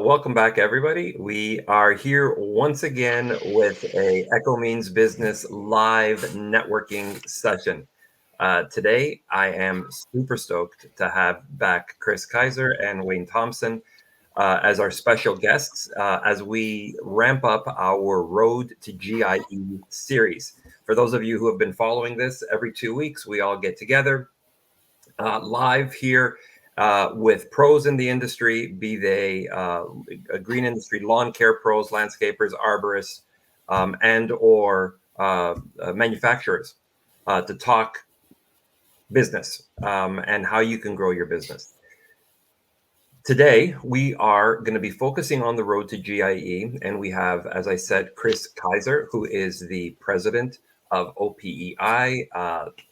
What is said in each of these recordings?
Welcome back, everybody. We are here once again with a Echo Means Business live networking session. Today, I am super stoked to have back Kris Kiser and Wayne Thomsen as our special guests as we ramp up our Road to GIE series. For those of you who have been following this, every 2 weeks, we all get together live here with pros in the industry, be they green industry, lawn care pros, landscapers, arborists, and or manufacturers to talk business and how you can grow your business. Today, we are going to be focusing on the Road to GIE, and we have, as I said, Kris Kiser, who is the president of OPEI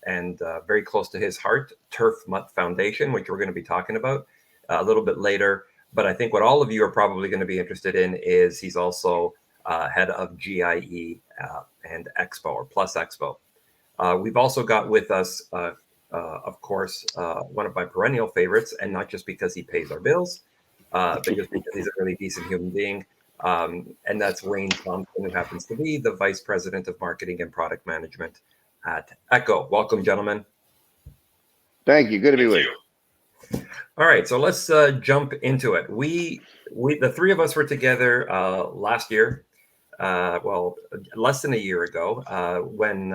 and very close to his heart, Turf Mutt Foundation, which we're going to be talking about a little bit later. But I think what all of you are probably going to be interested in is he's also head of GIE and Expo, or +EXPO. We've also got with us, of course, one of my perennial favorites, and not just because he pays our bills, but just because he's a really decent human being. And that's Wayne Thomsen, who happens to be the Vice President of Marketing and Product Management at Echo. Welcome, gentlemen. Thank you. Good to be with you. All right, so let's jump into it. We the three of us were together last year, well, less than a year ago, when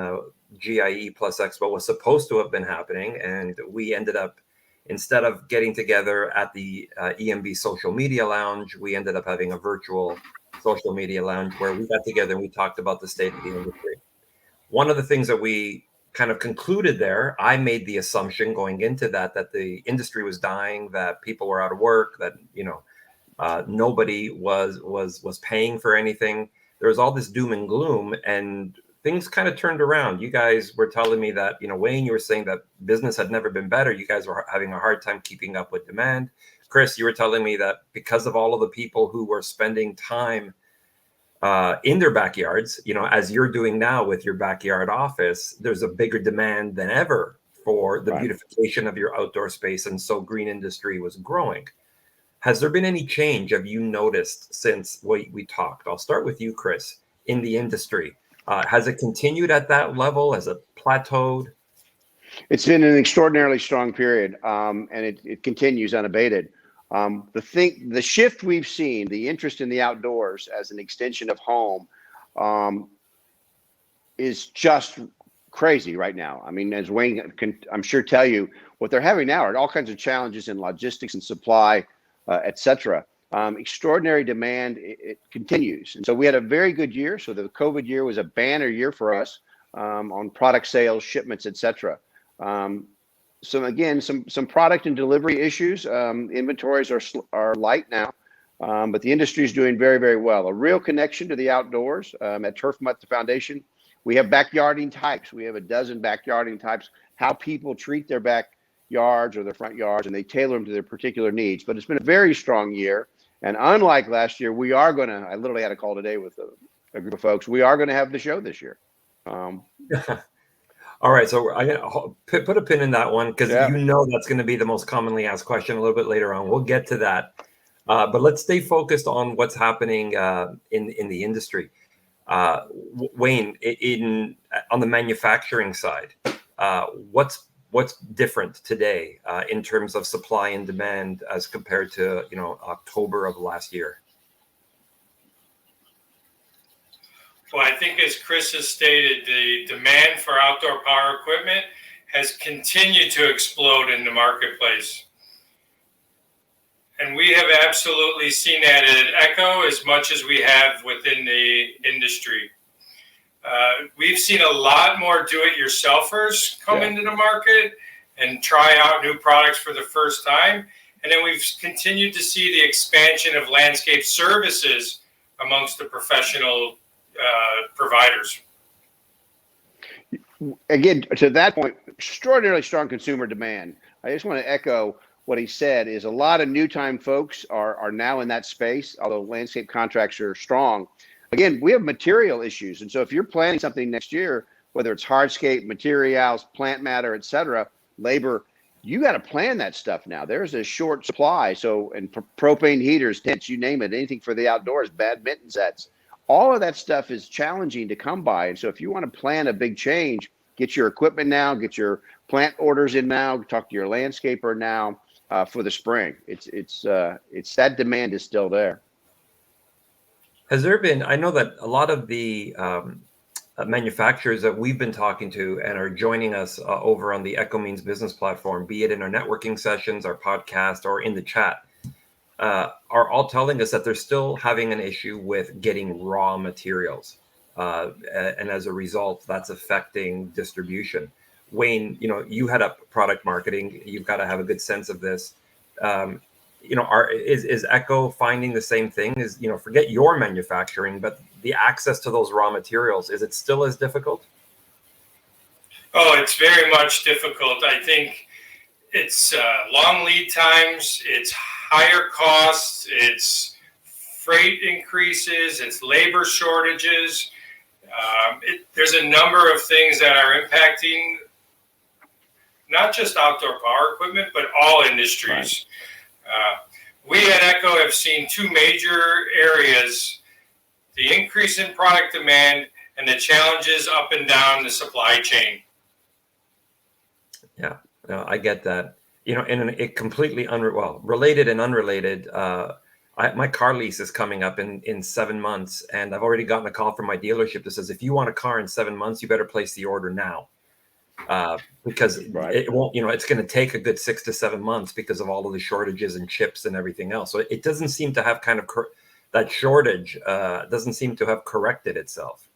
GIE+EXPO was supposed to have been happening, and we ended up, instead of getting together at the EMB Social Media Lounge, we ended up having a virtual social media lounge where we got together and we talked about the state of the industry. One of the things that we kind of concluded there, I made the assumption going into that the industry was dying, that people were out of work, that nobody was paying for anything. There was all this doom and gloom, and things kind of turned around. You guys were telling me that, Wayne, you were saying that business had never been better. You guys were having a hard time keeping up with demand. Kris, you were telling me that because of all of the people who were spending time in their backyards, as you're doing now with your backyard office, there's a bigger demand than ever for the beautification of your outdoor space. And so green industry was growing. Has there been any change, have you noticed, since we talked? I'll start with you, Kris, in the industry. Has it continued at that level? Has it plateaued? It's been an extraordinarily strong period, and it continues unabated. The shift we've seen, the interest in the outdoors as an extension of home, is just crazy right now. I mean, as Wayne can, I'm sure, tell you, what they're having now are all kinds of challenges in logistics and supply, et cetera. Extraordinary demand, it continues. And so we had a very good year. So the COVID year was a banner year for us on product sales, shipments, et cetera. So again, some product and delivery issues. Inventories are light now, but the industry is doing very, very well. A real connection to the outdoors at Turf Mutt Foundation. We have backyarding types. We have a dozen backyarding types, how people treat their backyards or their front yards, and they tailor them to their particular needs. But it's been a very strong year. And unlike last year, we are going to, I literally had a call today with a group of folks, we are going to have the show this year. All right, so I'm going to put a pin in that one, because that's going to be the most commonly asked question a little bit later on. We'll get to that. But let's stay focused on what's happening in the industry. Wayne, on the manufacturing side, what's different today in terms of supply and demand as compared to October of last year? Well, I think, as Kris has stated, the demand for outdoor power equipment has continued to explode in the marketplace. And we have absolutely seen that at Echo as much as we have within the industry. We've seen a lot more do-it-yourselfers come into the market and try out new products for the first time. And then we've continued to see the expansion of landscape services amongst the professional providers. Again, to that point, extraordinarily strong consumer demand. I just want to echo what he said, is a lot of new time folks are now in that space, although landscape contracts are strong. Again, we have material issues. And so if you're planning something next year, whether it's hardscape, materials, plant matter, et cetera, labor, you got to plan that stuff now. There's a short supply. So, and propane heaters, tents, you name it, anything for the outdoors, badminton sets, all of that stuff is challenging to come by. And so if you want to plan a big change, get your equipment now, get your plant orders in now, talk to your landscaper now for the spring. It's that demand is still there. Has there been, I know that a lot of the manufacturers that we've been talking to and are joining us over on the EchoMeans business platform, be it in our networking sessions, our podcast, or in the chat, are all telling us that they're still having an issue with getting raw materials. And as a result, that's affecting distribution. Wayne, you head up product marketing. You've got to have a good sense of this. Is Echo finding the same thing? Forget your manufacturing, but the access to those raw materials, is it still as difficult? Oh, it's very much difficult. I think it's long lead times, it's higher costs, it's freight increases, it's labor shortages. There's a number of things that are impacting not just outdoor power equipment, but all industries. Right. We at Echo have seen two major areas: the increase in product demand and the challenges up and down the supply chain. Yeah, no, I get that. In it completely related and unrelated. My car lease is coming up in 7 months, and I've already gotten a call from my dealership that says, if you want a car in 7 months, you better place the order now. Because it won't, it's going to take a good 6 to 7 months because of all of the shortages and chips and everything else. So it doesn't seem to have that shortage doesn't seem to have corrected itself.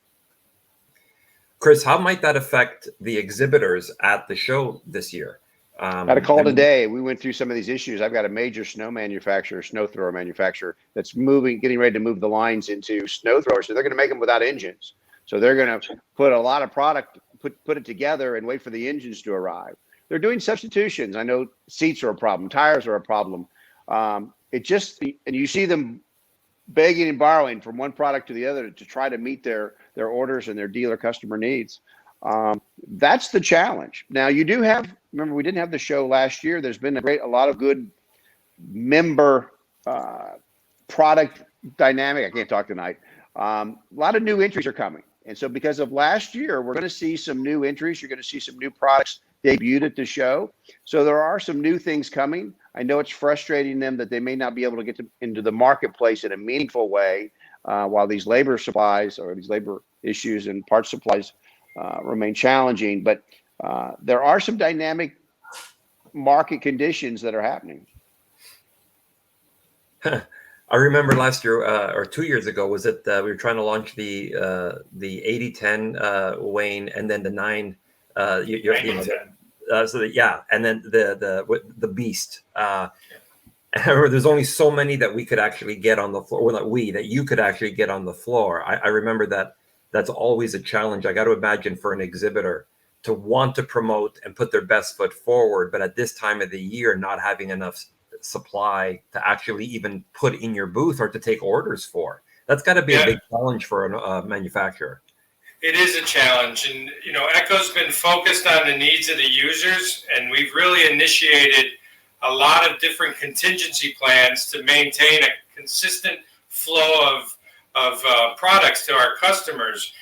Kris, how might that affect the exhibitors at the show this year? Got a call today. We went through some of these issues. I've got a major snow thrower manufacturer that's getting ready to move the lines into snow throwers. So they're going to make them without engines. So they're going to put a lot of product, put it together and wait for the engines to arrive. They're doing substitutions. I know seats are a problem. Tires are a problem. And you see them begging and borrowing from one product to the other to try to meet their orders and their dealer customer needs. That's the challenge. Now remember, we didn't have the show last year. There's been a lot of good member product dynamic. I can't talk tonight. A lot of new entries are coming. And so because of last year, we're going to see some new entries. You're going to see some new products debuted at the show. So there are some new things coming. I know it's frustrating them that they may not be able to get into the marketplace in a meaningful way while these labor supplies or these labor issues and parts supplies remain challenging. But there are some dynamic market conditions that are happening. I remember last year or 2 years ago, was it we were trying to launch the 8010 Wayne, and then the 9 and then the Beast. However, there's only so many that we could actually get on the floor, or that you could actually get on the floor. I remember that's always a challenge. I got to imagine for an exhibitor to want to promote and put their best foot forward, but at this time of the year, not having enough supply to actually even put in your booth or to take orders for. That's got to be a big challenge for a manufacturer. It is a challenge. And, Echo's been focused on the needs of the users, and we've really initiated a lot of different contingency plans to maintain a consistent flow of products to our customers.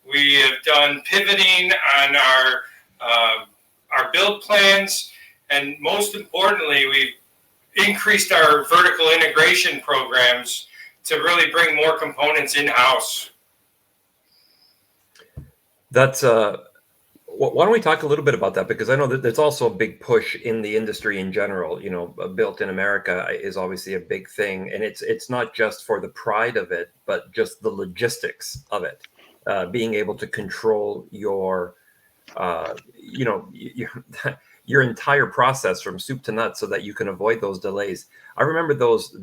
We have done pivoting on our build plans, and most importantly, we've increased our vertical integration programs to really bring more components in-house. That's why don't we talk a little bit about that? Because I know that there's also a big push in the industry in general. Built in America is obviously a big thing, and it's not just for the pride of it, but just the logistics of it. Being able to control your entire process from soup to nuts so that you can avoid those delays. I remember was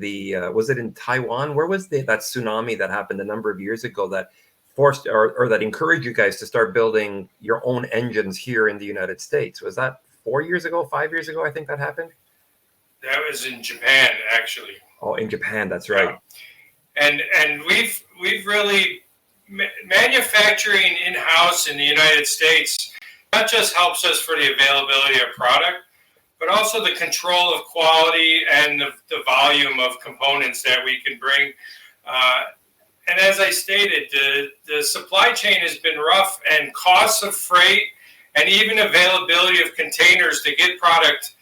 it in Taiwan? Where was that tsunami that happened a number of years ago that forced or that encouraged you guys to start building your own engines here in the United States? Was that 4 years ago, 5 years ago? I think that happened. That was in Japan, actually. Oh, in Japan, that's right. Yeah. And we've really manufacturing in-house in the United States not just helps us for the availability of product, but also the control of quality and the volume of components that we can bring. And as I stated, the supply chain has been rough, and costs of freight and even availability of containers to get product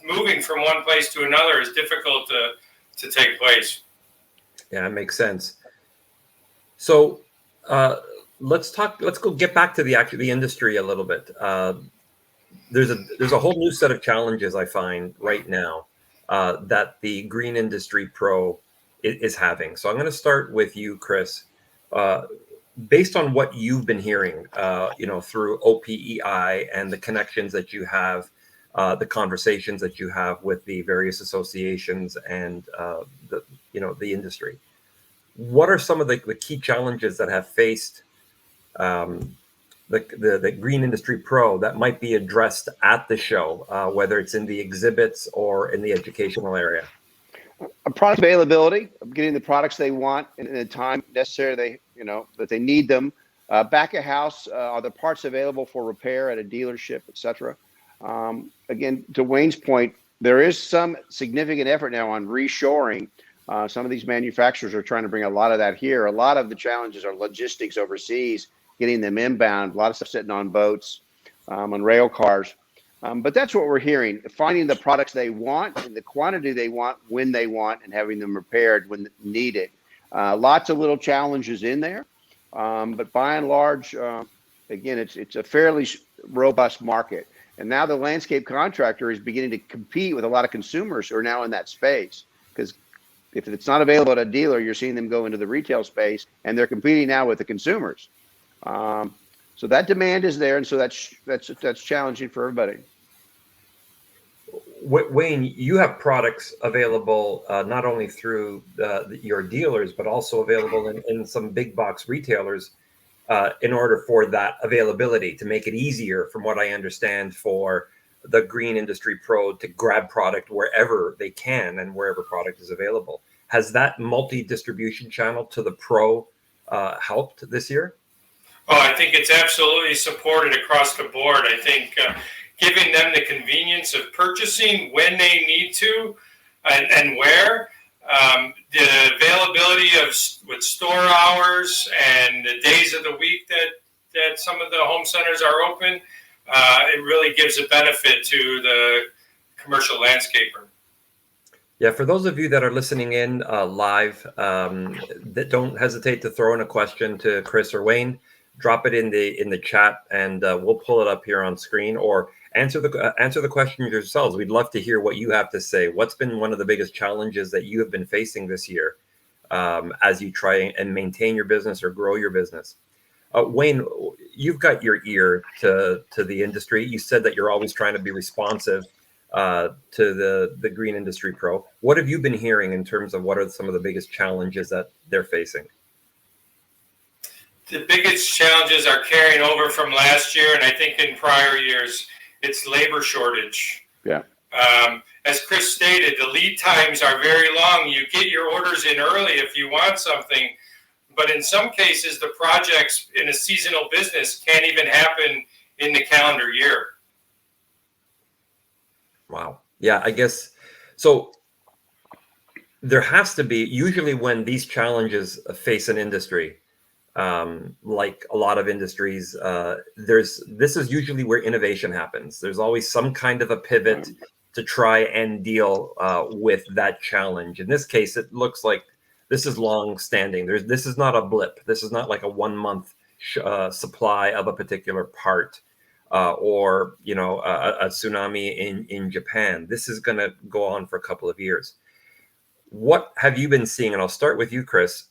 moving from one place to another is difficult to take place. Yeah, it makes sense. So let's go get back to the industry a little bit. There's a whole new set of challenges I find right now that the Green Industry Pro is having. So I'm going to start with you, Kris. Based on what you've been hearing, through OPEI and the connections that you have, the conversations that you have with the various associations and the industry, what are some of the key challenges that have faced the Green Industry Pro that might be addressed at the show, whether it's in the exhibits or in the educational area? Product availability, getting the products they want in the time necessary that they need them. Back of house, are the parts available for repair at a dealership, et cetera? Again, to Wayne's point, there is some significant effort now on reshoring. Some of these manufacturers are trying to bring a lot of that here. A lot of the challenges are logistics overseas, getting them inbound, a lot of stuff sitting on boats, on rail cars. But that's what we're hearing, finding the products they want and the quantity they want when they want and having them repaired when needed. Lots of little challenges in there. But by and large, again, it's a fairly robust market. And now the landscape contractor is beginning to compete with a lot of consumers who are now in that space. Because if it's not available at a dealer, you're seeing them go into the retail space, and they're competing now with the consumers. So that demand is there, and so that's challenging for everybody. Wayne, you have products available not only through your dealers, but also available in some big box retailers in order for that availability to make it easier, from what I understand, for the Green Industry Pro to grab product wherever they can and wherever product is available. Has that multi-distribution channel to the Pro helped this year? Oh, I think it's absolutely supported across the board. I think giving them the convenience of purchasing when they need to and where, the availability with store hours and the days of the week that some of the home centers are open, it really gives a benefit to the commercial landscaper. Yeah, for those of you that are listening in live, that don't hesitate to throw in a question to Kris or Wayne. Drop it in the chat, and we'll pull it up here on screen, or answer the question yourselves. We'd love to hear what you have to say. What's been one of the biggest challenges that you have been facing this year as you try and maintain your business or grow your business? Wayne, you've got your ear to the industry. You said that you're always trying to be responsive to the Green Industry Pro. What have you been hearing in terms of what are some of the biggest challenges that they're facing? The biggest challenges are carrying over from last year, and I think in prior years, it's labor shortage. Yeah. As Kris stated, the lead times are very long. You get your orders in early if you want something, but in some cases, the projects in a seasonal business can't even happen in the calendar year. Wow. Yeah, I guess so. There has to be, usually when these challenges face an industry, like a lot of industries, this is usually where innovation happens. There's always some kind of a pivot to try and deal with that challenge. In this case, it looks like this is long standing. This is not a blip. This is not like a 1 month supply of a particular part or a tsunami in Japan. This is going to go on for a couple of years. What have you been seeing? And I'll start with you, Kris.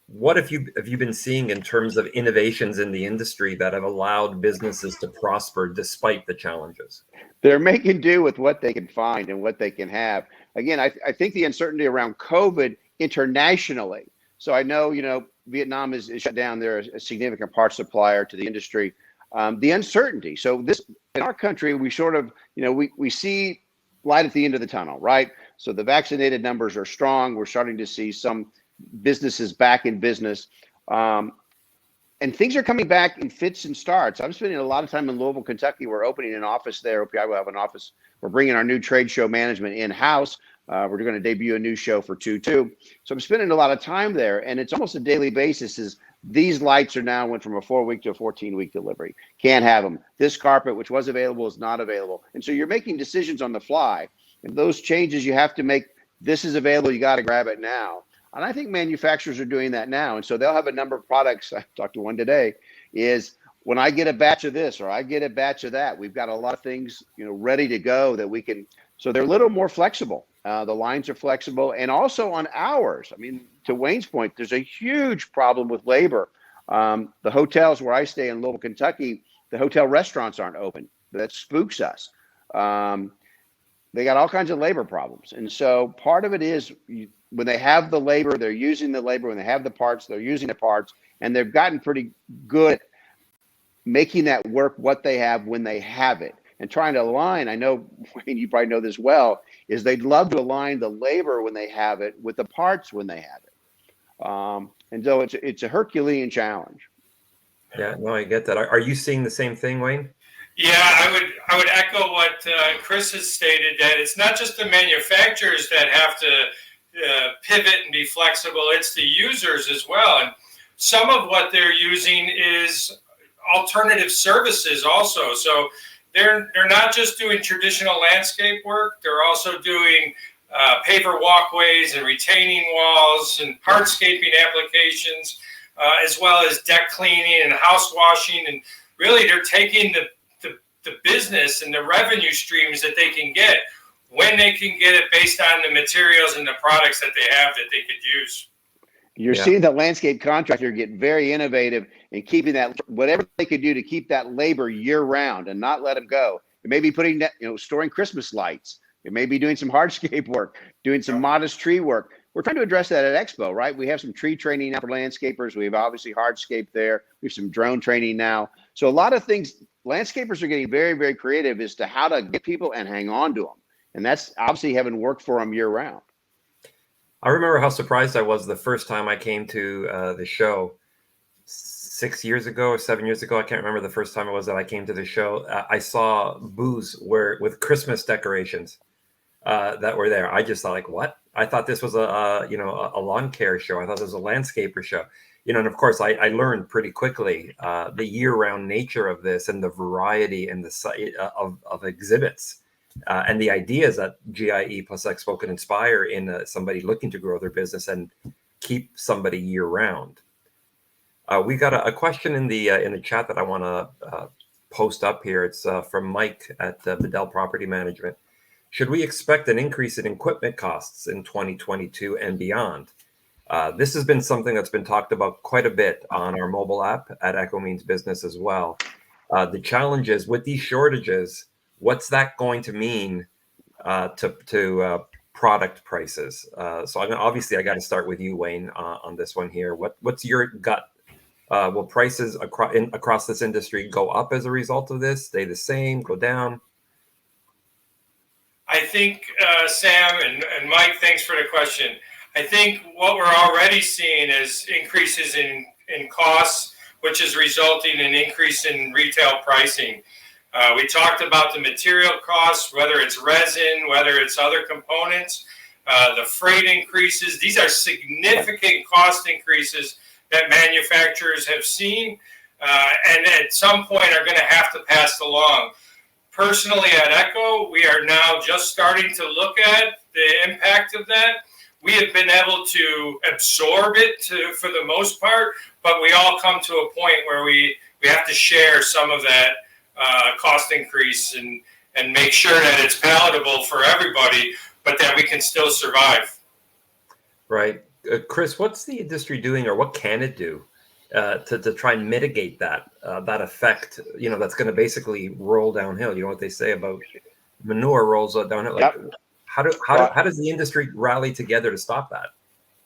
What have you been seeing in terms of innovations in the industry that have allowed businesses to prosper despite the challenges? They're making do with what they can find and what they can have. Again, I think the uncertainty around COVID internationally. So I know, Vietnam is shut down. They're a significant parts supplier to the industry. The uncertainty. So this, in our country, we sort of, we see light at the end of the tunnel, right? So the vaccinated numbers are strong. We're starting to see some businesses back in business. and things are coming back in fits and starts. I'm spending a lot of time in Louisville, Kentucky. We're opening an office there. OPEI will have an office. We're bringing our new trade show management in-house. We're going to debut a new show for 2/2. So I'm spending a lot of time there, and it's almost a daily basis. Is these lights are now went from a 4-week to a 14-week delivery. Can't have them. This carpet, which was available, is not available. And so you're making decisions on the fly. And those changes you have to make. This is available. You got to grab it now. And I think manufacturers are doing that now. And so they'll have a number of products. I talked to one today, is when I get a batch of this or I get a batch of that, we've got a lot of things, ready to go that we can. So they're a little more flexible. The lines are flexible, and also on hours. I mean, to Wayne's point, there's a huge problem with labor. The hotels where I stay in Louisville, Kentucky, the hotel restaurants aren't open. That spooks us. They got all kinds of labor problems. And so part of it is when they have the labor, they're using the labor. When they have the parts, they're using the parts. And they've gotten pretty good at making that work what they have when they have it. And trying to align, I know, Wayne, you probably know this well, is they'd love to align the labor when they have it with the parts when they have it. And so it's a Herculean challenge. Yeah, no, I get that. Are you seeing the same thing, Wayne? Yeah, I would echo what Kris has stated, that it's not just the manufacturers that have to pivot and be flexible, it's the users as well. And some of what they're using is alternative services also. So they're not just doing traditional landscape work, they're also doing paver walkways and retaining walls and hardscaping applications, as well as deck cleaning and house washing. And really they're taking the business and the revenue streams that they can get when they can get it based on the materials and the products that they have that they could use. You're seeing the landscape contractor get very innovative in keeping that, whatever they could do to keep that labor year round and not let them go. It may be putting that, storing Christmas lights. It may be doing some hardscape work, doing some modest tree work. We're trying to address that at Expo, right? We have some tree training now for landscapers. We have obviously hardscape there. We have some drone training now. So a lot of things, landscapers are getting very, very creative as to how to get people and hang on to them. And that's obviously having worked for them year round. I remember how surprised I was the first time I came to the show 6 years ago or 7 years ago. I can't remember the first time it was that I came to the show. I saw booths with Christmas decorations that were there. I just thought, like, what? I thought this was a lawn care show. I thought this was a landscaper show. And of course, I learned pretty quickly the year-round nature of this and the variety and the of exhibits. And the ideas that GIE+EXPO can inspire in somebody looking to grow their business and keep somebody year round. We got a question in the chat that I want to post up here. It's from Mike at Bedell Property Management. Should we expect an increase in equipment costs in 2022 and beyond? This has been something that's been talked about quite a bit on our mobile app at Echo Means Business as well. The challenge is with these shortages, what's that going to mean to product prices? So obviously I got to start with you, Wayne, on this one here. What's your gut? Will prices across this industry go up as a result of this? Stay the same? Go down? I think, Sam and Mike, thanks for the question. I think what we're already seeing is increases in costs, which is resulting in increase in retail pricing. We talked about the material costs, whether it's resin, whether it's other components, the freight increases. These are significant cost increases that manufacturers have seen and at some point are going to have to pass along. Personally, at Echo, we are now just starting to look at the impact of that. We have been able to absorb it for the most part, but we all come to a point where we have to share some of that cost increase and make sure that it's palatable for everybody, but that we can still survive. Right. Kris, what's the industry doing, or what can it do to try and mitigate that effect, that's going to basically roll downhill? You know what they say about manure rolls downhill. Like, yep. How does the industry rally together to stop that?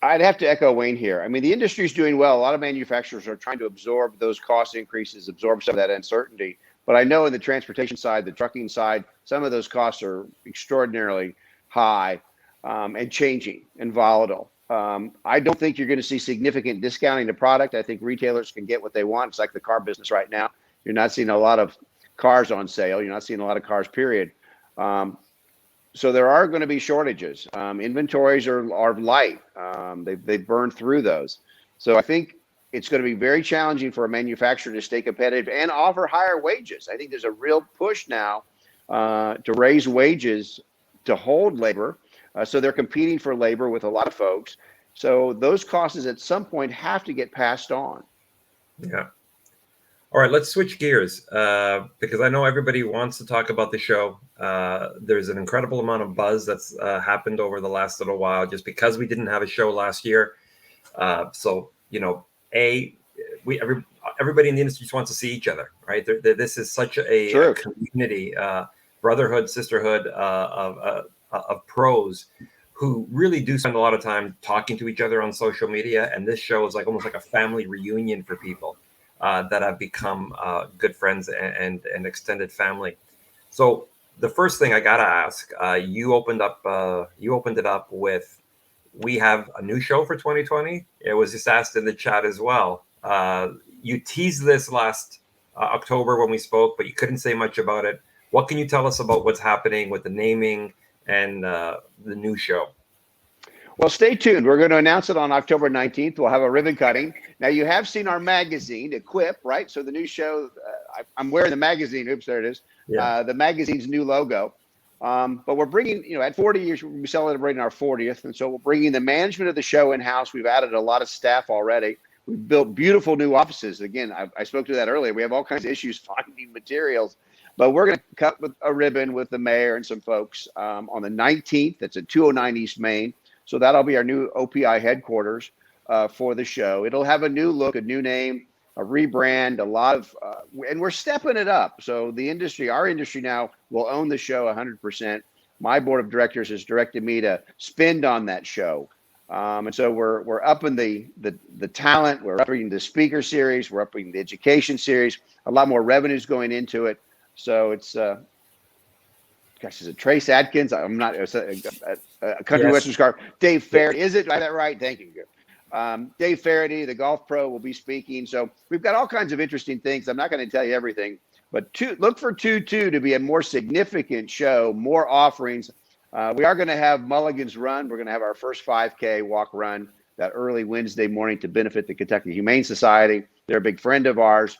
I'd have to echo Wayne here. I mean, the industry is doing well. A lot of manufacturers are trying to absorb those cost increases, absorb some of that uncertainty. But I know in the transportation side, the trucking side, some of those costs are extraordinarily high and changing and volatile. I don't think you're going to see significant discounting of product. I think retailers can get what they want. It's like the car business right now. You're not seeing a lot of cars on sale. You're not seeing a lot of cars, period. So there are going to be shortages. Inventories are light. They've burned through those. So I think it's going to be very challenging for a manufacturer to stay competitive and offer higher wages. I think there's a real push now to raise wages to hold labor. So they're competing for labor with a lot of folks. So those costs at some point have to get passed on. Yeah. All right, let's switch gears because I know everybody wants to talk about the show. There's an incredible amount of buzz that's happened over the last little while just because we didn't have a show last year. So, you know, everybody in the industry just wants to see each other, right? This is such a community, brotherhood, sisterhood of pros who really do spend a lot of time talking to each other on social media. And this show is like almost like a family reunion for people that have become good friends and extended family. So the first thing I gotta ask, you opened it up with, we have a new show for 2020. It was just asked in the chat as well. You teased this last October when we spoke, but you couldn't say much about it. What can you tell us about what's happening with the naming and the new show? Well, stay tuned. We're going to announce it on October 19th. We'll have a ribbon cutting. Now, you have seen our magazine, Equip, right? So the new show, I'm wearing the magazine. Oops, there it is. Yeah. The magazine's new logo. But we're bringing, you know, at 40 years, we'll be celebrating our 40th. And so we're bringing the management of the show in-house. We've added a lot of staff already. We've built beautiful new offices. Again, I spoke to that earlier. We have all kinds of issues finding materials. But we're going to cut with a ribbon with the mayor and some folks on the 19th. That's at 209 East Main. So that'll be our new OPEI headquarters for the show. It'll have a new look, a new name, a rebrand, a lot of, and we're stepping it up. So the industry, our industry now will own the show 100%. My board of directors has directed me to spend on that show. And so we're upping the talent, we're upping the speaker series, we're upping the education series, a lot more revenues going into it. So it's, gosh, is it Trace Adkins? I'm not, a country western scarf. Dave Faraday, is it? Is that right? Thank you. Dave Faraday, the golf pro, will be speaking. So we've got all kinds of interesting things. I'm not going to tell you everything, but look for 2-2 to be a more significant show, more offerings. We are going to have Mulligan's Run. We're going to have our first 5K walk run that early Wednesday morning to benefit the Kentucky Humane Society. They're a big friend of ours.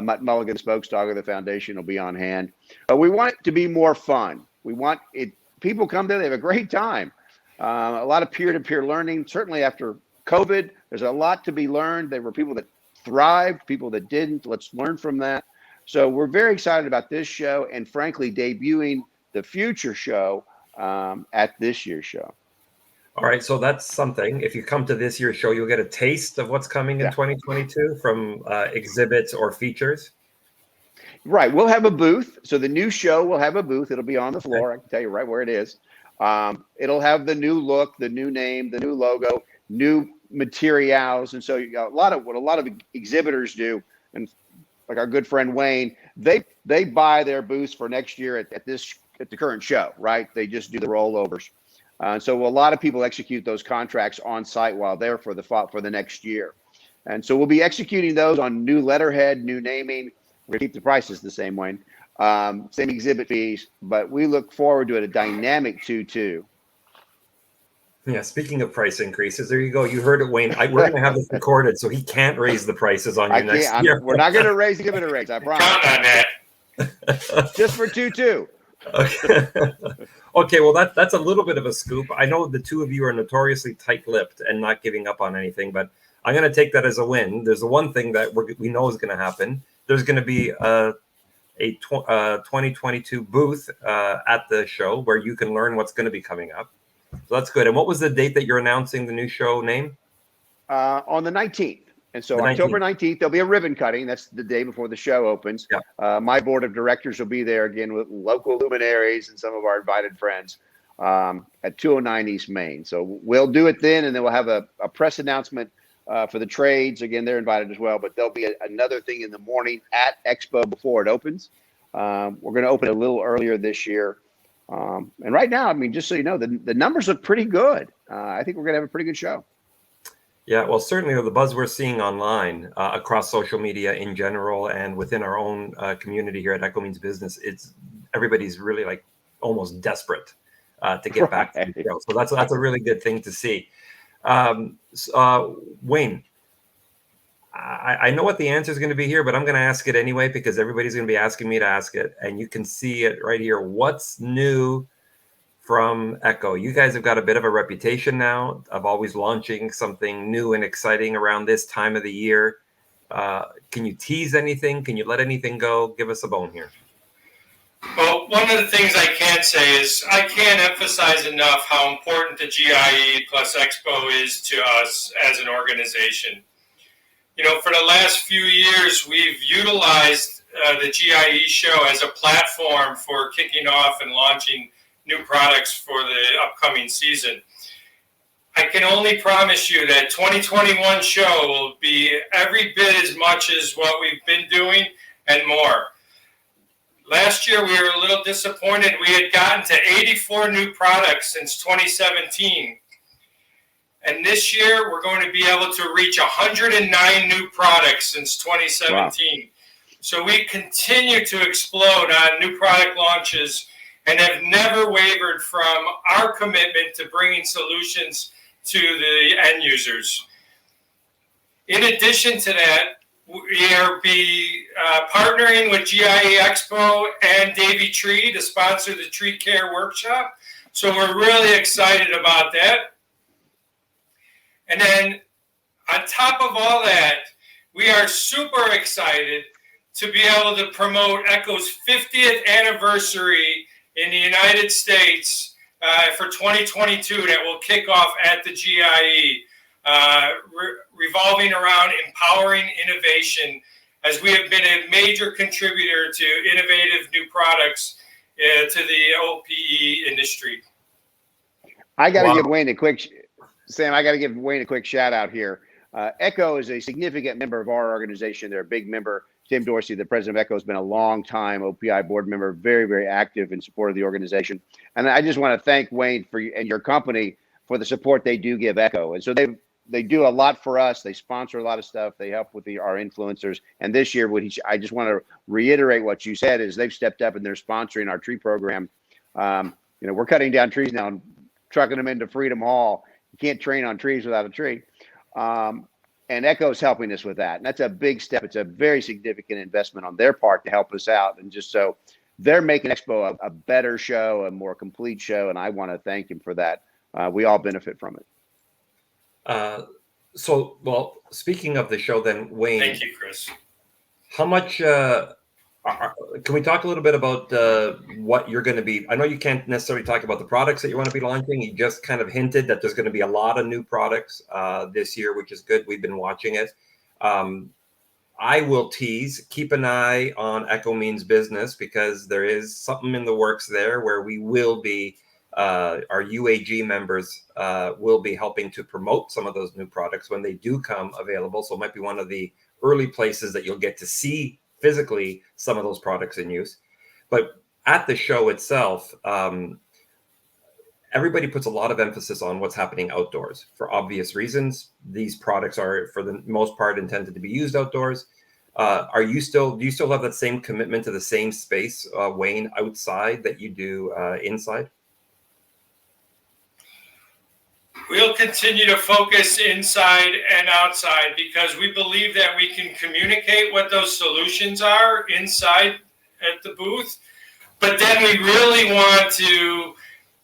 Mutt Mulligan, spokesdog of the foundation, will be on hand. We want it to be more fun. We want it. People come there, they have a great time. A lot of peer-to-peer learning. Certainly after COVID, there's a lot to be learned. There were people that thrived, people that didn't. Let's learn from that. So we're very excited about this show and, frankly, debuting the future show at this year's show. All right, so that's something. If you come to this year's show, you'll get a taste of what's coming in 2022 from exhibits or features. Right, we'll have a booth. So the new show will have a booth. It'll be on the floor. I can tell you right where it is. It'll have the new look, the new name, the new logo, new materials. And so you got a lot of exhibitors do, and like our good friend Wayne, they buy their booths for next year at the current show, right? They just do the rollovers. So a lot of people execute those contracts on site while they're for the next year. And so we'll be executing those on new letterhead, new naming. We're going to keep the prices the same way, same exhibit fees, but we look forward to a dynamic 2-2. Yeah, speaking of price increases, there you go. You heard it, Wayne. We're going to have this recorded, so he can't raise the prices on you next year. We're not going to raise the exhibit rates, I promise. Count on that. Just for 2-2. Okay, well, that's a little bit of a scoop. I know the two of you are notoriously tight-lipped and not giving up on anything, but I'm going to take that as a win. There's the one thing that we know is going to happen. There's going to be a 2022 booth at the show where you can learn what's going to be coming up. So that's good. And what was the date that you're announcing the new show name? On the 19th. And so October 19th, there'll be a ribbon cutting. That's the day before the show opens. Yeah. My board of directors will be there again with local luminaries and some of our invited friends at 209 East Main. So we'll do it then, and then we'll have a press announcement for the trades. Again, they're invited as well, but there'll be another thing in the morning at Expo before it opens. We're going to open a little earlier this year. And right now, I mean, just so you know, the numbers look pretty good. I think we're going to have a pretty good show. Yeah, well, certainly the buzz we're seeing online across social media in general and within our own community here at Echo Means Business, everybody's really like almost desperate to get back to the show. So that's a really good thing to see. Wayne, I know what the answer is going to be here, but I'm going to ask it anyway because everybody's going to be asking me to ask it, and you can see it right here. What's new from Echo? You guys have got a bit of a reputation now of always launching something new and exciting around this time of the year. Can you tease anything? Can you let anything go? Give us a bone here. Well, one of the things I can say is I can't emphasize enough how important the GIE+EXPO is to us as an organization. You know, for the last few years, we've utilized the GIE show as a platform for kicking off and launching new products for the upcoming season. I can only promise you that 2021 show will be every bit as much as what we've been doing and more. Last year, we were a little disappointed. We had gotten to 84 new products since 2017. And this year, we're going to be able to reach 109 new products since 2017. Wow. So we continue to explode on new product launches and have never wavered from our commitment to bringing solutions to the end users. In addition to that, we are partnering with GIE+EXPO and Davey Tree to sponsor the tree care workshop. So we're really excited about that. And then on top of all that, we are super excited to be able to promote Echo's 50th anniversary in the United States for 2022 that will kick off at the GIE, revolving around empowering innovation, as we have been a major contributor to innovative new products to the OPE industry. I got to give Wayne a quick, Sam, I got to give Wayne a quick shout out here. Echo is a significant member of our organization. They're a big member. Tim Dorsey, the president of Echo, has been a long time OPI board member, very, very active in support of the organization. And I just want to thank Wayne and your company for the support they do give Echo. And so they do a lot for us. They sponsor a lot of stuff. They help with our influencers. And this year, I just want to reiterate what you said is they've stepped up and they're sponsoring our tree program. We're cutting down trees now and trucking them into Freedom Hall. You can't train on trees without a tree. And Echo's helping us with that. And that's a big step. It's a very significant investment on their part to help us out. And just so they're making Expo a better show, a more complete show. And I want to thank him for that. We all benefit from it. Well, speaking of the show then, Wayne. Thank you, Kris. How much, can we talk a little bit about what you're going to be, I know you can't necessarily talk about the products that you want to be launching. You just kind of hinted that there's going to be a lot of new products this year, which is good. We've been watching it. I will tease, keep an eye on Echo Means Business, because there is something in the works there where we will be, our UAG members will be helping to promote some of those new products when they do come available. So it might be one of the early places that you'll get to see physically some of those products in use. But at the show itself, everybody puts a lot of emphasis on what's happening outdoors for obvious reasons. These products are, for the most part, intended to be used outdoors. Do you still have that same commitment to the same space, Wayne, outside that you do inside? We'll continue to focus inside and outside because we believe that we can communicate what those solutions are inside at the booth. But then we really want to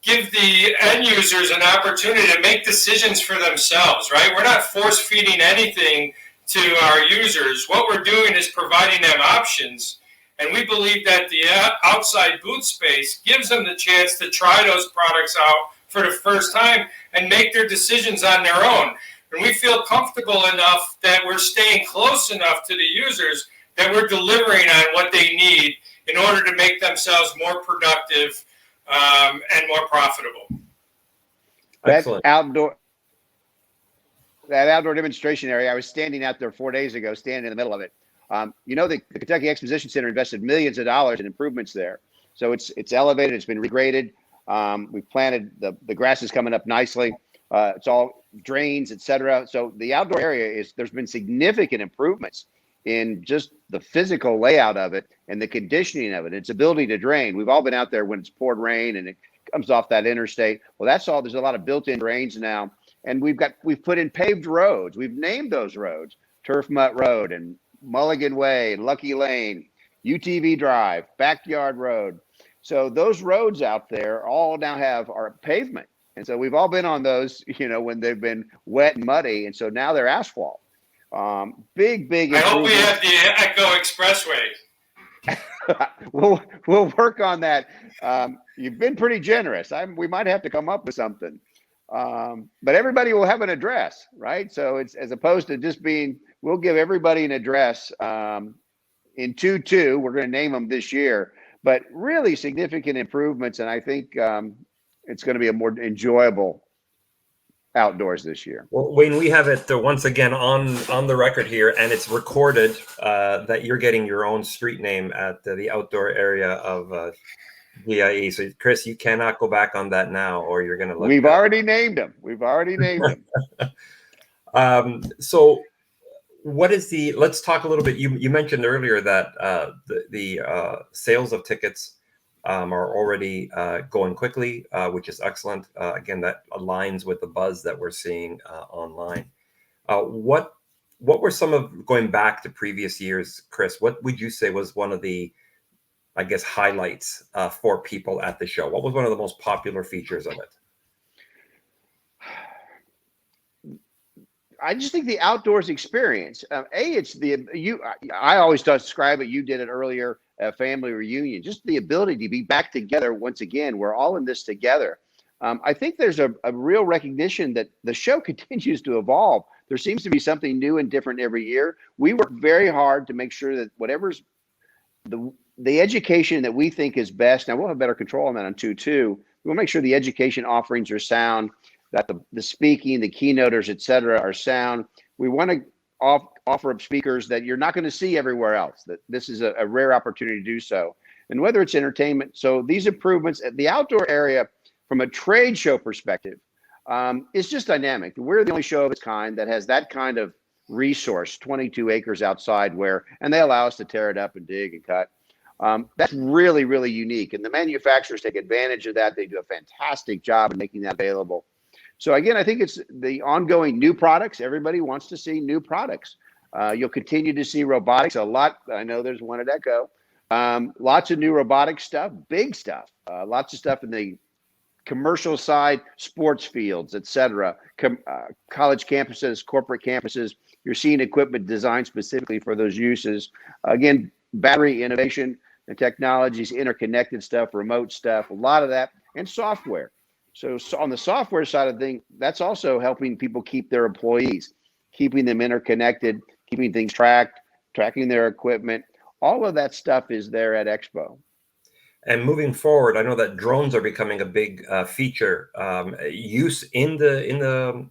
give the end users an opportunity to make decisions for themselves, right? We're not force feeding anything to our users. What we're doing is providing them options. And we believe that the outside booth space gives them the chance to try those products out for the first time and make their decisions on their own. And we feel comfortable enough that we're staying close enough to the users that we're delivering on what they need in order to make themselves more productive and more profitable. Excellent. That outdoor demonstration area, I was standing out there 4 days ago, standing in the middle of it. The Kentucky Exposition Center invested millions of dollars in improvements there. So it's elevated. It's been regraded. We've planted the grass is coming up nicely. It's all drains, etc. So the outdoor area there's been significant improvements in just the physical layout of it and the conditioning of it, its ability to drain. We've all been out there when it's poured rain and it comes off that interstate. Well, that's all. There's a lot of built-in drains now, and we've put in paved roads. We've named those roads Turf Mutt Road and Mulligan Way, Lucky Lane, UTV Drive, Backyard Road. So those roads out there all now have our pavement. And so we've all been on those, when they've been wet and muddy. And so now they're asphalt. Big. I hope we have the Echo Expressway. We'll work on that. You've been pretty generous. We might have to come up with something. But everybody will have an address, right? So it's as opposed to just we'll give everybody an address. In 2-2, we're going to name them this year, but really significant improvements. And I think it's going to be a more enjoyable outdoors this year. Well, Wayne, we have it once again on the record here, and it's recorded that you're getting your own street name at the outdoor area of GIE. So, Kris, you cannot go back on that now, or you're going to look. We've already named them. So, what is let's talk a little bit. You mentioned earlier that the sales of tickets are already going quickly, which is excellent. Again, that aligns with the buzz that we're seeing online. What were some of, going back to previous years, Kris, what would you say was one of the, I guess, highlights for people at the show? What was one of the most popular features of it? I just think the outdoors experience. It's I always describe it. You did it earlier. A family reunion, just the ability to be back together once again. We're all in this together. I think there's a real recognition that the show continues to evolve. There seems to be something new and different every year. We work very hard to make sure that whatever's the education that we think is best. Now we'll have better control on that on 2-2. We'll make sure the education offerings are sound, that the speaking, the keynoters, et cetera, are sound. We want to offer up speakers that you're not going to see everywhere else, that this is a rare opportunity to do so. And whether it's entertainment, so these improvements at the outdoor area from a trade show perspective, is just dynamic. We're the only show of its kind that has that kind of resource, 22 acres outside and they allow us to tear it up and dig and cut. That's really, really unique. And the manufacturers take advantage of that. They do a fantastic job in making that available. So again, I think it's the ongoing new products. Everybody wants to see new products. You'll continue to see robotics a lot. I know there's one at Echo. Lots of new robotic stuff, big stuff. Lots of stuff in the commercial side, sports fields, et cetera. College campuses, corporate campuses. You're seeing equipment designed specifically for those uses. Again, battery innovation and technologies, interconnected stuff, remote stuff, a lot of that, and software. So on the software side of things, that's also helping people keep their employees, keeping them interconnected, keeping things tracked, tracking their equipment. All of that stuff is there at Expo. And moving forward, I know that drones are becoming a big feature use in the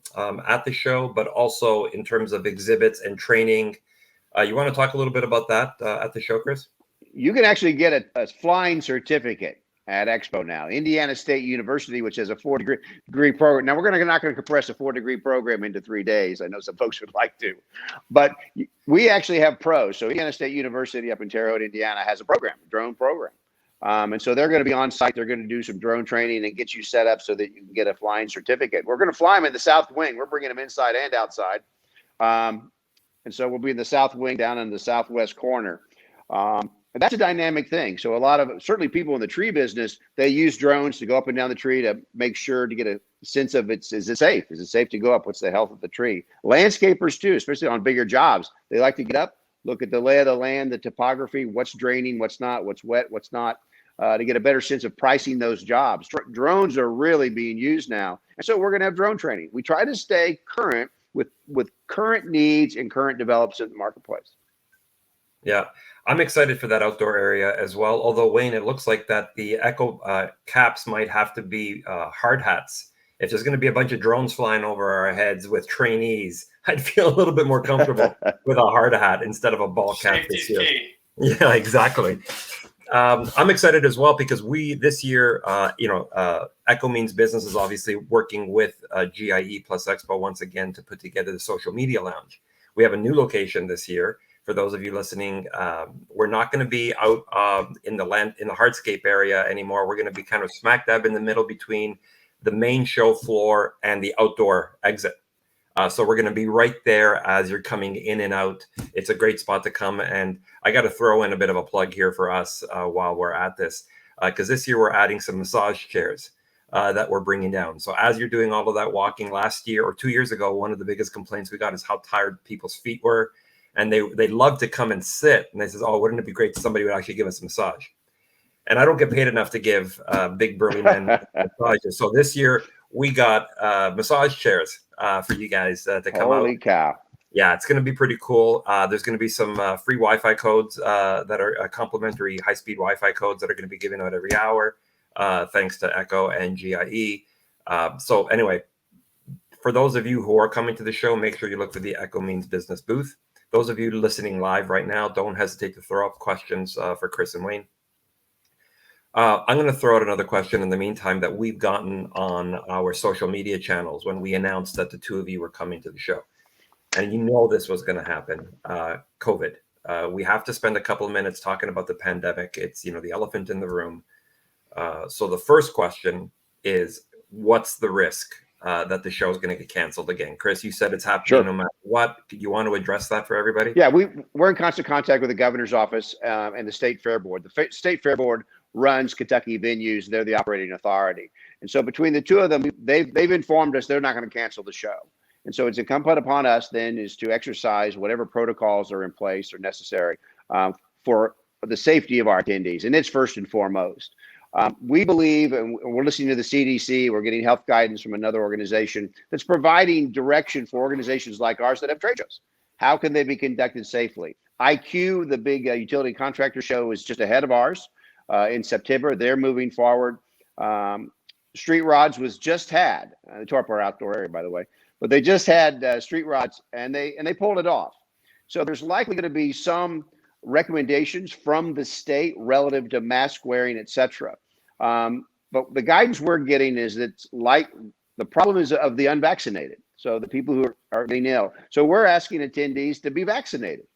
at the show, but also in terms of exhibits and training. You want to talk a little bit about that at the show, Kris? You can actually get a flying certificate at Expo now. Indiana State University, which has a 4-degree program. Now, we're not going to compress a 4-degree program into 3 days. I know some folks would like to, but we actually have pros. So Indiana State University up in Terre Haute, Indiana has a drone program. And so they're going to be on site. They're going to do some drone training and get you set up so that you can get a flying certificate. We're going to fly them in the South Wing. We're bringing them inside and outside. And so we'll be in the South Wing down in the southwest corner. And that's a dynamic thing. So a lot of, certainly people in the tree business, they use drones to go up and down the tree to make sure to get a sense of is it safe? Is it safe to go up? What's the health of the tree? Landscapers too, especially on bigger jobs. They like to get up, look at the lay of the land, the topography, what's draining, what's not, what's wet, what's not, to get a better sense of pricing those jobs. Drones are really being used now. And so we're going to have drone training. We try to stay current with current needs and current develops in the marketplace. Yeah, I'm excited for that outdoor area as well. Although, Wayne, it looks like that the Echo caps might have to be hard hats. If there's going to be a bunch of drones flying over our heads with trainees, I'd feel a little bit more comfortable with a hard hat instead of a ball cap this year. Yeah, exactly. I'm excited as well because this year, Echo Means Business is obviously working with GIE+EXPO once again to put together the social media lounge. We have a new location this year. For those of you listening, we're not going to be out in the hardscape area anymore. We're going to be kind of smack dab in the middle between the main show floor and the outdoor exit. So we're going to be right there as you're coming in and out. It's a great spot to come. And I got to throw in a bit of a plug here for us while we're at this, because this year we're adding some massage chairs that we're bringing down. So as you're doing all of that walking, last year or 2 years ago, one of the biggest complaints we got is how tired people's feet were. And they love to come and sit. And they says, oh, wouldn't it be great if somebody would actually give us a massage? And I don't get paid enough to give big burly men massages. So this year we got massage chairs for you guys to come out. Holy cow. Yeah, it's going to be pretty cool. There's going to be some free Wi-Fi codes that are complimentary high-speed Wi-Fi codes that are going to be given out every hour, thanks to Echo and GIE. So anyway, for those of you who are coming to the show, make sure you look for the Echo Means Business booth. Those of you listening live right now, don't hesitate to throw up questions for Kris and Wayne. I'm going to throw out another question in the meantime that we've gotten on our social media channels when we announced that the two of you were coming to the show. And you know this was going to happen, COVID. We have to spend a couple of minutes talking about the pandemic. It's, the elephant in the room. So the first question is, what's the risk that the show is going to get canceled again? Kris, you said it's happening no matter what. Do you want to address that for everybody? Yeah, we're in constant contact with the governor's office and the State Fair Board. The State Fair Board runs Kentucky venues. They're the operating authority. And so between the two of them, they've informed us they're not going to cancel the show. And so it's incumbent upon us then is to exercise whatever protocols are in place or necessary for the safety of our attendees. And it's first and foremost. We believe, and we're listening to the CDC, we're getting health guidance from another organization that's providing direction for organizations like ours that have trade shows. How can they be conducted safely? IQ, the big utility contractor show, is just ahead of ours in September. They're moving forward. Street Rods was just had, the Torpor outdoor area, by the way, but they just had Street Rods and they pulled it off. So there's likely going to be some recommendations from the state relative to mask wearing, et cetera. But the guidance we're getting is that the problem is of the unvaccinated. So the people who are getting ill. So we're asking attendees to be vaccinated.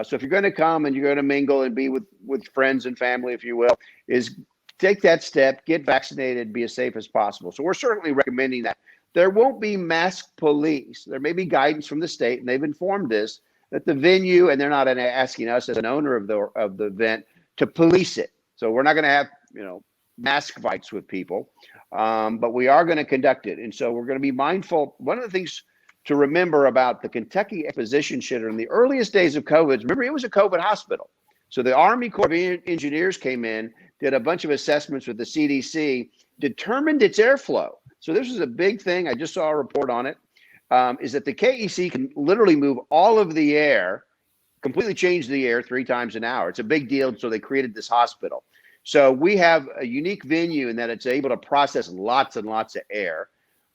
So if you're going to come and you're going to mingle and be with friends and family, if you will, is take that step, get vaccinated, be as safe as possible. So we're certainly recommending that. There won't be mask police. There may be guidance from the state, and they've informed us that the venue, and they're not asking us as an owner of the event to police it. So we're not going to have mask fights with people, but we are going to conduct it. And so we're going to be mindful. One of the things to remember about the Kentucky Exposition Center in the earliest days of COVID, remember it was a COVID hospital. So the Army Corps of Engineers came in, did a bunch of assessments with the CDC, determined its airflow. So this is a big thing. I just saw a report on it. Is that the KEC can literally move all of the air, completely change the air 3 times an hour. It's a big deal. So they created this hospital. So we have a unique venue in that it's able to process lots and lots of air.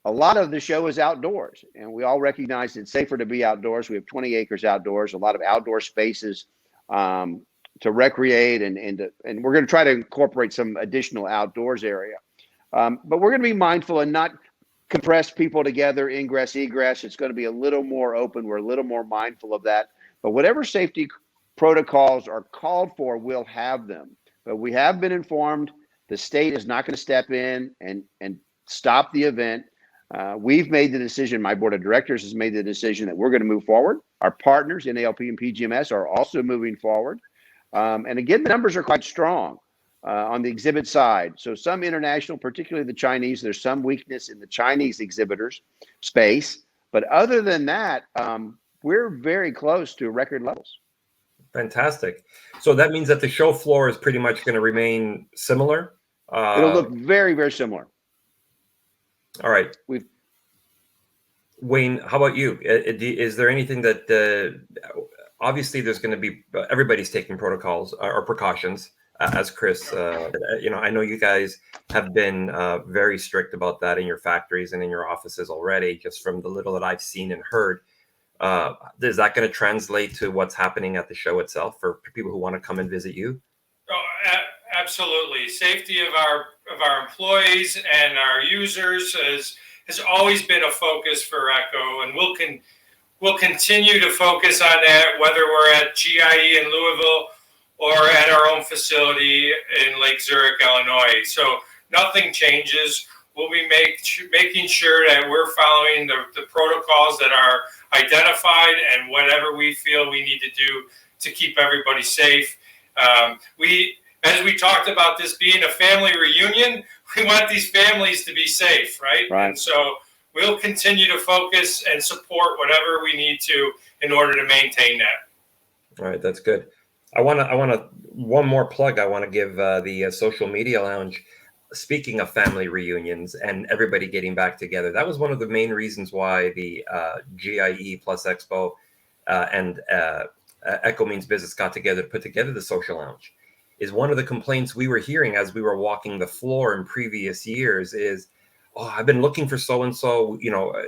A lot of the show is outdoors, and we all recognize it's safer to be outdoors. We have 20 acres outdoors, a lot of outdoor spaces to recreate, and we're going to try to incorporate some additional outdoors area. But we're going to be mindful and not compress people together, ingress, egress. It's going to be a little more open. We're a little more mindful of that. But whatever safety protocols are called for, we'll have them. But we have been informed the state is not going to step in and stop the event. We've made the decision, my board of directors has made the decision that we're going to move forward. Our partners, NALP and PGMS, are also moving forward. And again, the numbers are quite strong on the exhibit side. So some international, particularly the Chinese, there's some weakness in the Chinese exhibitors space. But other than that, we're very close to record levels. Fantastic. So that means that the show floor is pretty much going to remain similar? It'll look very, very similar. All right. Wayne, how about you? Is there anything that obviously there's going to be, everybody's taking protocols or precautions, as Kris, I know you guys have been very strict about that in your factories and in your offices already, just from the little that I've seen and heard. Is that going to translate to what's happening at the show itself for people who want to come and visit you? Oh, Absolutely. Safety of our employees and our users has always been a focus for Echo, and we'll continue to focus on that, whether we're at GIE in Louisville or at our own facility in Lake Zurich, Illinois. So nothing changes. We'll be making sure that we're following the protocols that are identified and whatever we feel we need to do to keep everybody safe. As we talked about this being a family reunion, we want these families to be safe, right? And so we'll continue to focus and support whatever we need to in order to maintain that. All right, that's good. One more plug I want to give the Social Media Lounge. Speaking of family reunions and everybody getting back together, that was one of the main reasons why the GIE+EXPO and Echo Means Business got together to put together the Social Lounge. Is one of the complaints we were hearing as we were walking the floor in previous years is, oh, I've been looking for so-and-so,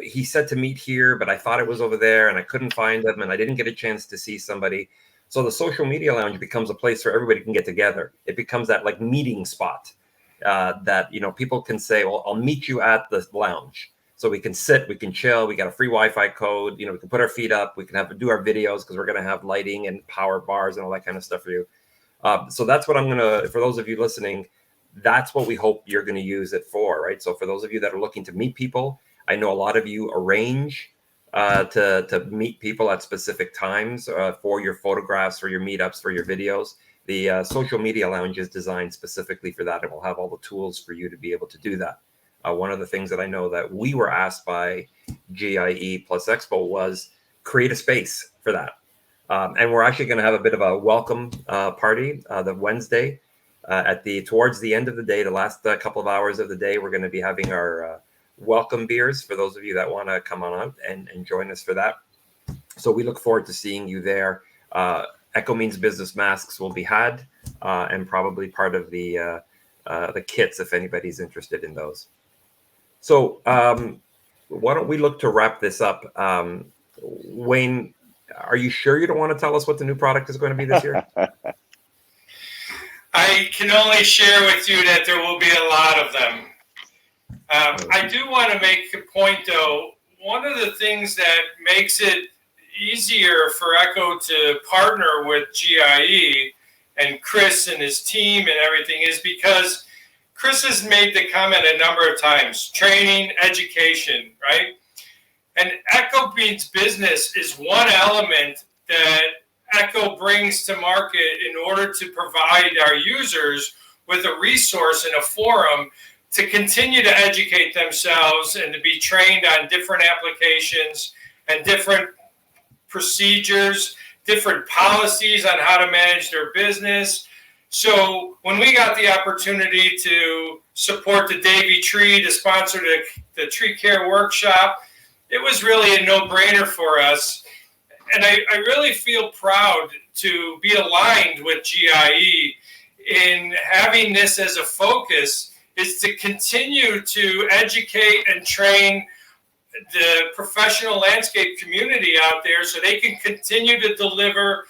he said to meet here, but I thought it was over there and I couldn't find him and I didn't get a chance to see somebody. So the Social Media Lounge becomes a place where everybody can get together. It becomes that like meeting spot that, people can say, well, I'll meet you at the lounge. So we can sit, we can chill, we got a free Wi-Fi code, we can put our feet up, we can do our videos because we're going to have lighting and power bars and all that kind of stuff for you. So that's what for those of you listening, that's what we hope you're going to use it for, right? So for those of you that are looking to meet people, I know a lot of you arrange to meet people at specific times for your photographs, for your meetups, for your videos. The Social Media Lounge is designed specifically for that. It will have all the tools for you to be able to do that. One of the things that I know that we were asked by GIE+EXPO was create a space for that. And we're actually going to have a bit of a welcome party the Wednesday towards the end of the day, the last couple of hours of the day. We're going to be having our welcome beers for those of you that want to come on and join us for that. So we look forward to seeing you there. Echo Means Business masks will be had and probably part of the kits if anybody's interested in those. So why don't we look to wrap this up? Wayne, are you sure you don't want to tell us what the new product is going to be this year? I can only share with you that there will be a lot of them. I do want to make a point, though. One of the things that makes it easier for Echo to partner with GIE and Kris and his team and everything is because Kris has made the comment a number of times, training, education, right? And Echo Means Business is one element that Echo brings to market in order to provide our users with a resource and a forum to continue to educate themselves and to be trained on different applications and different procedures, different policies on how to manage their business. So when we got the opportunity to support the Davey Tree to sponsor the tree care workshop, it was really a no-brainer for us. And I really feel proud to be aligned with GIE in having this as a focus is to continue to educate and train the professional landscape community out there so they can continue to deliver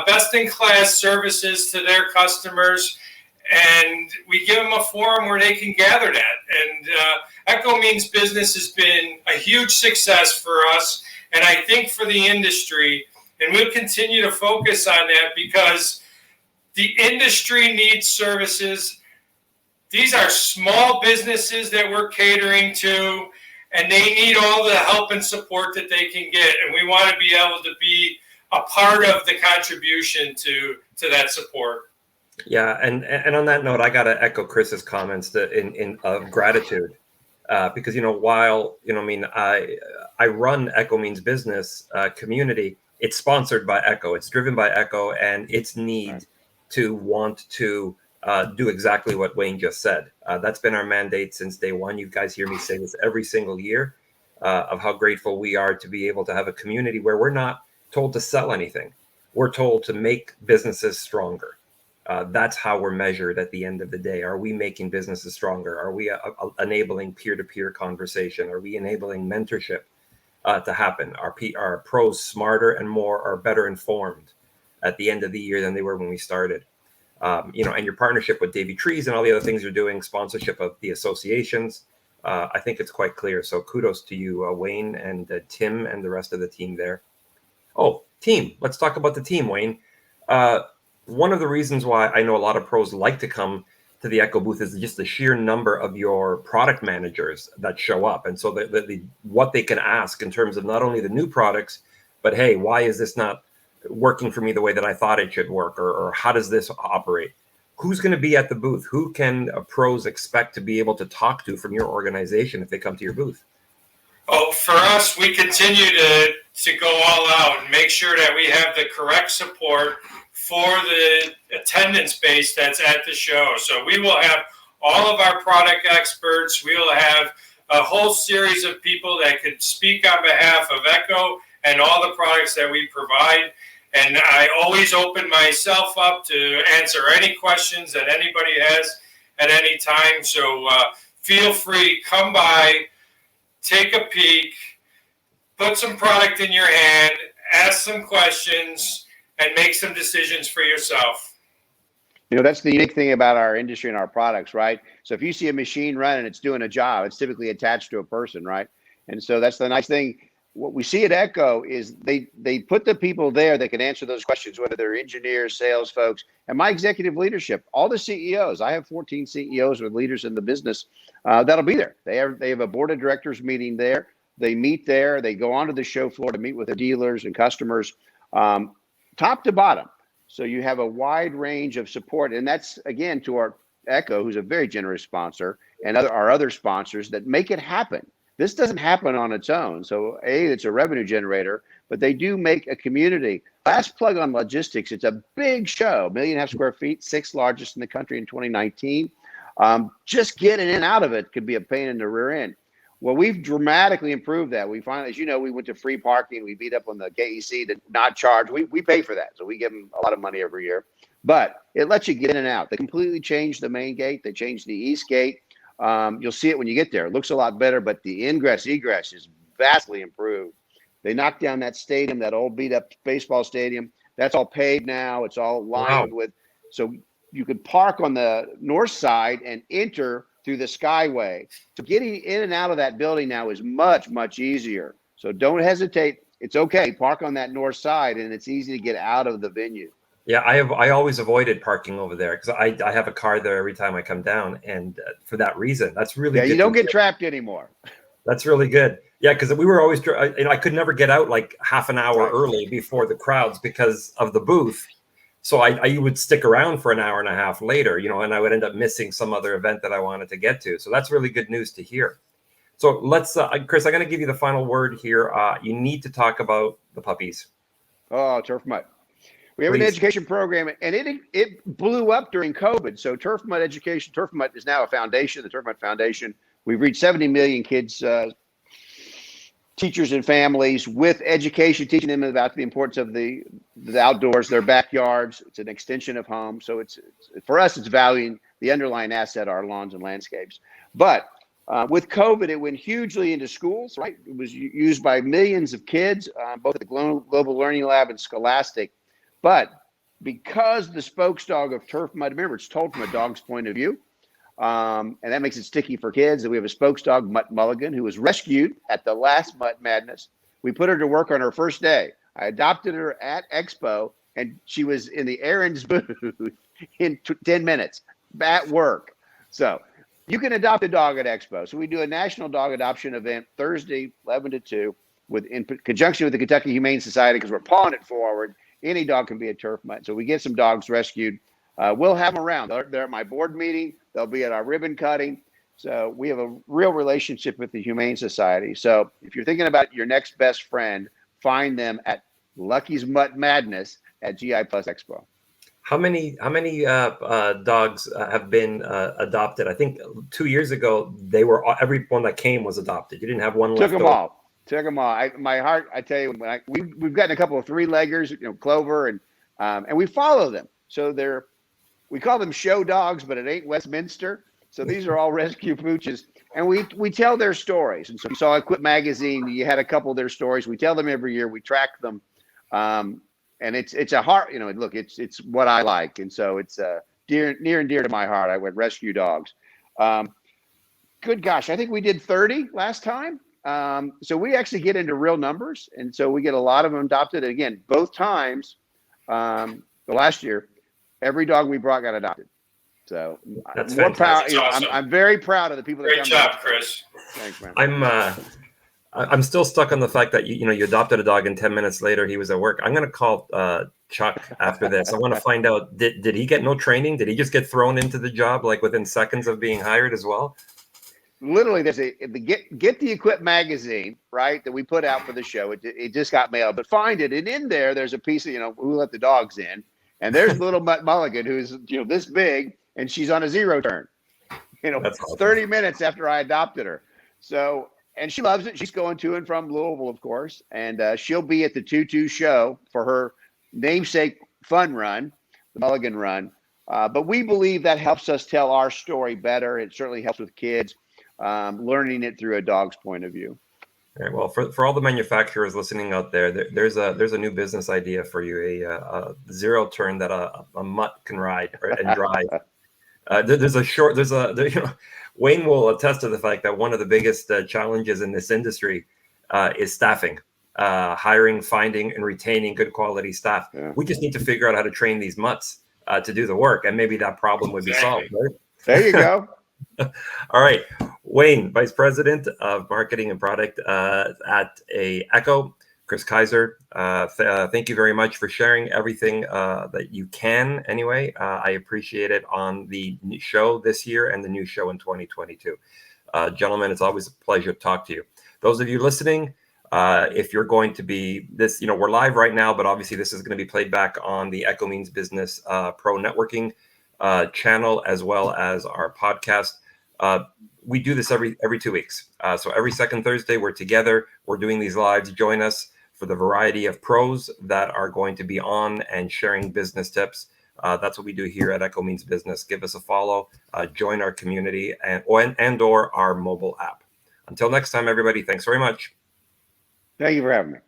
best-in-class services to their customers. And we give them a forum where they can gather that. And Echo Means Business has been a huge success for us, and I think for the industry. And we'll continue to focus on that because the industry needs services. These are small businesses that we're catering to, and they need all the help and support that they can get. And we want to be able to be a part of the contribution to that support. Yeah, and on that note, I got to echo Kris's comments in of gratitude because while I run Echo Means Business community, it's sponsored by Echo, it's driven by Echo, and its need to want to do exactly what Wayne just said. That's been our mandate since day one. You guys hear me say this every single year of how grateful we are to be able to have a community where we're not told to sell anything. We're told to make businesses stronger. That's how we're measured at the end of the day. Are we making businesses stronger? Are we enabling peer-to-peer conversation? Are we enabling mentorship to happen? Are pros smarter and better informed at the end of the year than they were when we started? and your partnership with Davy Trees and all the other things you're doing, sponsorship of the associations. I think it's quite clear. So kudos to you, Wayne and Tim and the rest of the team there. Oh, team. Let's talk about the team, Wayne. One of the reasons why I know a lot of pros like to come to the Echo booth is just the sheer number of your product managers that show up. And so what they can ask in terms of not only the new products, but hey, why is this not working for me the way that I thought it should work? Or how does this operate? Who's going to be at the booth? Who can pros expect to be able to talk to from your organization if they come to your booth? Oh, for us, we continue to go all out and make sure that we have the correct support for the attendance base that's at the show. So we will have all of our product experts. We will have a whole series of people that could speak on behalf of Echo and all the products that we provide. And I always open myself up to answer any questions that anybody has at any time. So feel free, come by, take a peek, put some product in your hand, ask some questions, and make some decisions for yourself. That's the unique thing about our industry and our products, right? So if you see a machine running, it's doing a job, it's typically attached to a person, right? And so that's the nice thing. What we see at Echo is they put the people there that can answer those questions, whether they're engineers, sales folks, and my executive leadership, all the CEOs. I have 14 CEOs or leaders in the business that'll be there. They have a board of directors meeting there. They meet there. They go onto the show floor to meet with their dealers and customers, top to bottom. So you have a wide range of support. And that's, again, to our Echo, who's a very generous sponsor, and our other sponsors that make it happen. This doesn't happen on its own. So it's a revenue generator, but they do make a community. Last plug on logistics. It's a big show, 1.5 million square feet, 6th largest in the country in 2019. Just getting in and out of it could be a pain in the rear end. Well, we've dramatically improved that. We finally, as you know, we went to free parking. We beat up on the KEC to not charge. We pay for that. So we give them a lot of money every year. But it lets you get in and out. They completely changed the main gate. They changed the east gate. You'll see it when you get there. It looks a lot better, but the ingress egress is vastly improved. They knocked down that stadium, that old beat up baseball stadium. That's all paved now. It's all lined with, so you could park on the north side and enter through the Skyway. So getting in and out of that building now is much, much easier. So don't hesitate. It's okay. Park on that north side, and it's easy to get out of the venue. Yeah, I always avoided parking over there because I have a car there every time I come down, and for that reason, that's really good. You don't get trapped anymore. That's really good. Yeah, because we were always, I could never get out like half an hour early before the crowds because of the booth. So I would stick around for an hour and a half later, and I would end up missing some other event that I wanted to get to. So that's really good news to hear. So let's, Kris, I'm going to give you the final word here. You need to talk about the puppies. Oh, Turf Mutt. We have an education program, and it blew up during COVID. So Turf Mutt education, Turf Mutt is now a foundation, the Turf Mutt Foundation. We've reached 70 million kids, teachers and families with education, teaching them about the importance of the outdoors, their backyards. It's an extension of home. So it's for us, it's valuing the underlying asset, our lawns and landscapes. But with COVID, it went hugely into schools, right? It was used by millions of kids, both at the Global Learning Lab and Scholastic. But because the spokes dog of Turf Mutt, remember, it's told from a dog's point of view, and that makes it sticky for kids. And we have a spokes dog, Mutt Mulligan, who was rescued at the last Mutt Madness. We put her to work on her first day. I adopted her at Expo, and she was in the errands booth in 10 minutes at work. So you can adopt a dog at Expo. So we do a national dog adoption event Thursday, 11 to 2, in conjunction with the Kentucky Humane Society, because we're pawing it forward. Any dog can be a Turf Mutt. So we get some dogs rescued. We'll have them around. They're at my board meeting. They'll be at our ribbon cutting. So we have a real relationship with the Humane Society. So if you're thinking about your next best friend, find them at Lucky's Mutt Madness at GIE+EXPO. How many dogs have been adopted? I think 2 years ago, everyone that came was adopted. You didn't have one left. Took them all. My heart, I tell you, we've gotten a couple of 3-leggers, Clover, and we follow them. So we call them show dogs, but it ain't Westminster. So these are all rescue pooches, and we tell their stories. And so you saw Equip Magazine. You had a couple of their stories. We tell them every year. We track them, and it's a heart. Look, it's what I like, and so it's near and dear to my heart. I went rescue dogs. Good gosh, I think we did 30 last time. So we actually get into real numbers, and so we get a lot of them adopted. And again, both times, the last year, every dog we brought got adopted. So That's more proud. That's awesome. I'm very proud of the people that Great come job, back. Kris. Thanks, man. I'm still stuck on the fact that you adopted a dog and 10 minutes later he was at work. I'm going to call Chuck after this. I want to find out, did he get no training? Did he just get thrown into the job like within seconds of being hired as well? Literally, there's the Get the Equip magazine, right, that we put out for the show. It just got mailed, but find it, and in there's a piece of who let the dogs in, and there's little Mutt Mulligan who's this big, and she's on a 0 turn. That's awesome. 30 minutes after I adopted her. So, and she loves it. She's going to and from Louisville, of course, and she'll be at the 2-2 show for her namesake fun run, the Mulligan Run. But we believe that helps us tell our story better. It certainly helps with kids. Learning it through a dog's point of view. All right, well, for all the manufacturers listening out there, there's a new business idea for you, a 0 turn that a mutt can ride and drive. Wayne will attest to the fact that one of the biggest challenges in this industry is staffing, hiring, finding, and retaining good quality staff. Yeah. We just need to figure out how to train these mutts to do the work, and maybe that problem would be solved. Right? There you go. All right, Wayne, Vice President of Marketing and Product at ECHO, Kris Kiser, thank you very much for sharing everything that you can. Anyway, I appreciate it on the show this year and the new show in 2022. Gentlemen, it's always a pleasure to talk to you. Those of you listening, if you're going to be this, we're live right now, but obviously this is going to be played back on the ECHO Means Business Pro Networking channel, as well as our podcast. We do this every 2 weeks. So every second Thursday, we're together. We're doing these lives. Join us for the variety of pros that are going to be on and sharing business tips. That's what we do here at ECHO Means Business. Give us a follow, join our community and/or our mobile app. Until next time, everybody, thanks very much. Thank you for having me.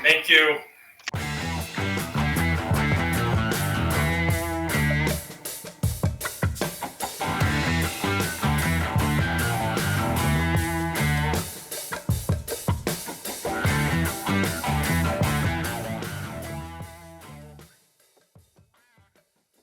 Thank you.